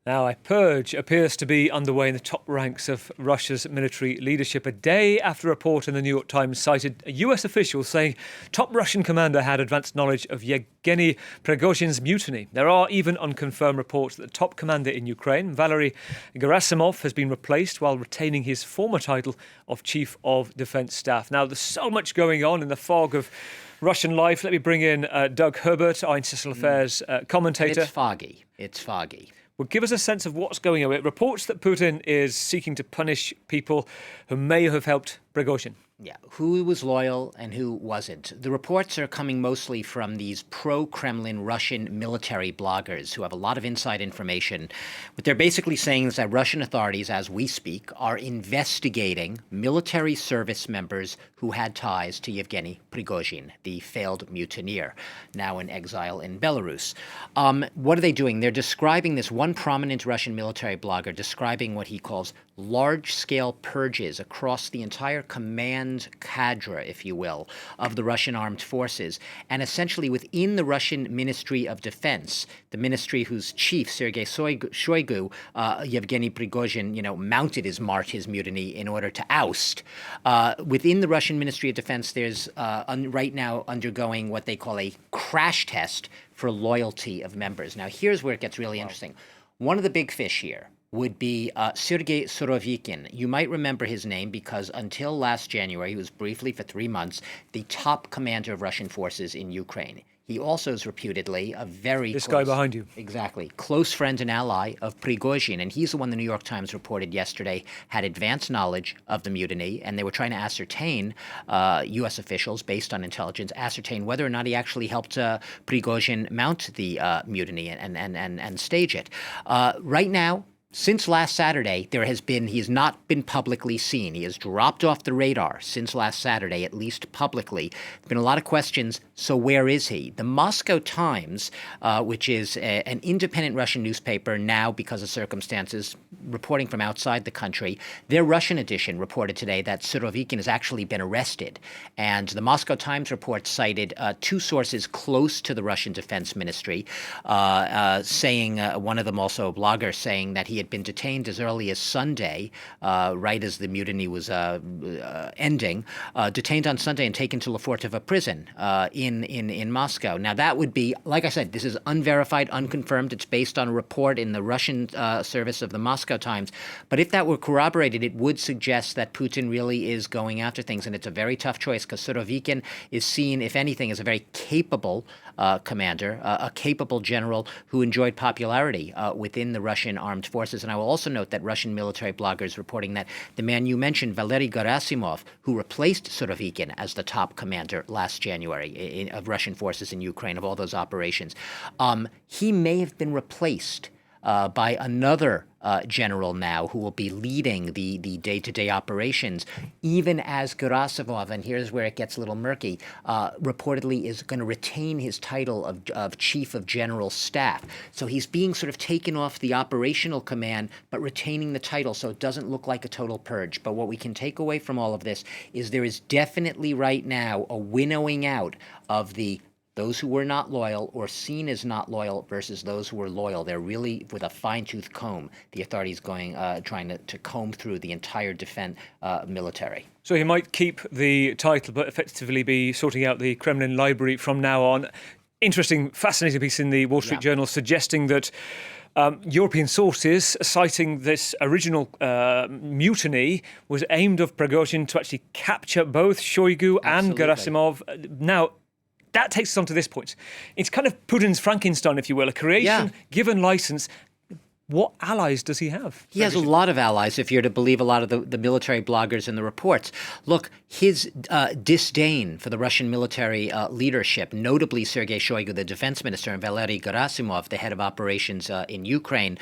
Now, a purge appears to be underway in the top ranks of Russia's military leadership, a day after a report in the New York Times cited a US official saying top Russian commander had advanced knowledge of Yevgeny Prigozhin's mutiny. There are even unconfirmed reports that the top commander in Ukraine, Valery Gerasimov, has been replaced while retaining his former title of Chief of Defence Staff. Now, there's so much going on in the fog of Russian life. Let me bring in Doug Herbert, our international affairs commentator. It's foggy. Well, give us a sense of what's going on. It reports that Putin is seeking to punish people who may have helped Prigozhin. Yeah, who was loyal and who wasn't. The reports are coming mostly from these pro-Kremlin Russian military bloggers who have a lot of inside information. What they're basically saying is that Russian authorities, as we speak, are investigating military service members who had ties to Yevgeny Prigozhin, the failed mutineer, now in exile in Belarus. What are they doing? They're describing this one prominent Russian military blogger, describing what he calls large-scale purges across the entire command cadre, if you will, of the Russian armed forces. And essentially within the Russian Ministry of Defense, the ministry whose chief, Sergei Shoigu, Yevgeny Prigozhin, mounted his mutiny in order to oust. Within the Russian Ministry of Defense, there's right now undergoing what they call a crash test for loyalty of members. Now, here's where it gets really interesting. One of the big fish here would be Sergei Surovikin. You might remember his name because until last January, he was briefly for 3 months the top commander of Russian forces in Ukraine. He also is reputedly a very This guy behind you. Exactly. Close friend and ally of Prigozhin. And he's the one the New York Times reported yesterday had advanced knowledge of the mutiny. And they were trying to ascertain, U.S. officials, based on intelligence, ascertain whether or not he actually helped Prigozhin mount the mutiny and stage it. Right now, since last Saturday, he has not been publicly seen. He has dropped off the radar since last Saturday, at least publicly. There have been a lot of questions. So where is he? The Moscow Times, which is an independent Russian newspaper now because of circumstances, reporting from outside the country, their Russian edition reported today that Surovikin has actually been arrested. And the Moscow Times report cited two sources close to the Russian Defense Ministry, saying, one of them also a blogger, saying that he had been detained as early as Sunday, right as the mutiny was ending, detained on Sunday and taken to Lefortovo prison in Moscow. Now, that would be, like I said, this is unverified, unconfirmed. It's based on a report in the Russian service of the Moscow Times. But if that were corroborated, it would suggest that Putin really is going after things. And it's a very tough choice because Surovikin is seen, if anything, as a very capable commander, a capable general who enjoyed popularity within the Russian armed forces. And I will also note that Russian military bloggers reporting that the man you mentioned, Valery Gerasimov, who replaced Surovikin as the top commander last January of Russian forces in Ukraine, of all those operations, he may have been replaced by another general now who will be leading the day-to-day operations, even as Gerasimov, and here's where it gets a little murky, reportedly is going to retain his title of Chief of General Staff. So he's being sort of taken off the operational command, but retaining the title, so it doesn't look like a total purge. But what we can take away from all of this is there is definitely right now a winnowing out of those who were not loyal or seen as not loyal versus those who were loyal. They're really, with a fine-tooth comb, the authorities trying to comb through the entire defense military. So he might keep the title, but effectively be sorting out the Kremlin library from now on. Interesting, fascinating piece in the Wall Street Journal suggesting that European sources citing this original mutiny was aimed of Prigozhin to actually capture both Shoigu and Gerasimov. Now, that takes us on to this point. It's kind of Putin's Frankenstein, if you will, a creation given license. What allies does he have? He has a lot of allies, if you're to believe a lot of the military bloggers in the reports. Look, his disdain for the Russian military leadership, notably Sergei Shoigu, the defense minister, and Valery Gerasimov, the head of operations in Ukraine,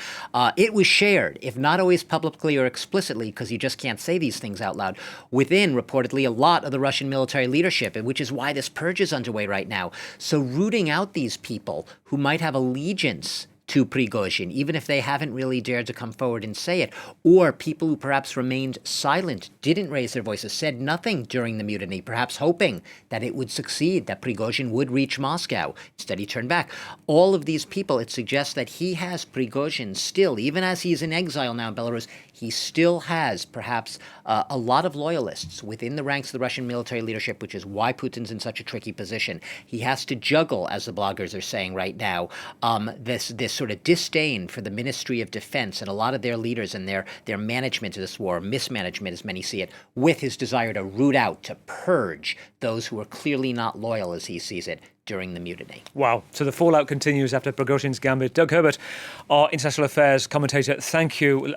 it was shared, if not always publicly or explicitly, because you just can't say these things out loud, within, reportedly, a lot of the Russian military leadership, which is why this purge is underway right now. So rooting out these people who might have allegiance to Prigozhin, even if they haven't really dared to come forward and say it, or people who perhaps remained silent, didn't raise their voices, said nothing during the mutiny, perhaps hoping that it would succeed, that Prigozhin would reach Moscow. Instead, he turned back. All of these people, it suggests that he has Prigozhin still, even as he's in exile now in Belarus, he still has perhaps a lot of loyalists within the ranks of the Russian military leadership, which is why Putin's in such a tricky position. He has to juggle, as the bloggers are saying right now, this sort of disdain for the Ministry of Defense and a lot of their leaders and their management of this war, mismanagement as many see it, with his desire to root out, to purge those who are clearly not loyal, as he sees it, during the mutiny. Wow. So the fallout continues after Prigozhin's gambit. Doug Herbert, our international affairs commentator, thank you.